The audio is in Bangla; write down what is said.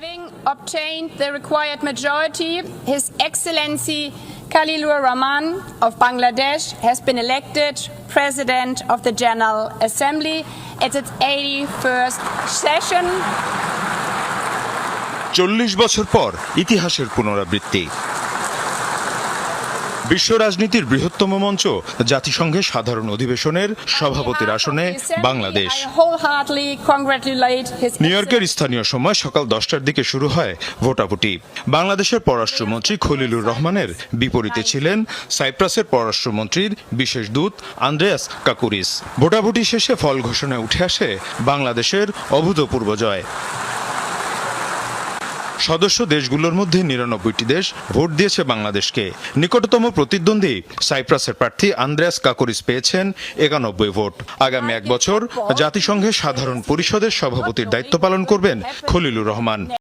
Having obtained the required majority, His Excellency Khalilur Rahman of Bangladesh has been elected President of the General Assembly at its 81st session. 40 বছর পর ইতিহাসের পুনরাবৃত্তি। বিশ্ব রাজনীতির বৃহত্তম মঞ্চ জাতিসংঘের সাধারণ অধিবেশনের সভাপতির আসনে বাংলাদেশ। নিউ ইয়র্কের স্থানীয় সময় সকাল 10টার দিকে শুরু হয় ভোটাভুটি। বাংলাদেশের পররাষ্ট্রমন্ত্রী খলিলুর রহমানের বিপরীতে ছিলেন সাইপ্রাসের পররাষ্ট্রমন্ত্রীর বিশেষ দূত আন্দ্রেয়াস কাকুরিস। ভোটাভুটি শেষে ফল ঘোষণায় উঠে আসে বাংলাদেশের অভূতপূর্ব জয়। সদস্য দেশগুলোর মধ্যে 99টি দেশ ভোট দিয়েছে বাংলাদেশকে। নিকটতম প্রতিদ্বন্দ্বী সাইপ্রাসের প্রার্থী আন্দ্রেয়াস কাকুরিস পেয়েছেন 91 ভোট। আগামী 1 বছর জাতিসংঘের সাধারণ পরিষদের সভাপতির দায়িত্ব পালন করবেন খলিলুর রহমান।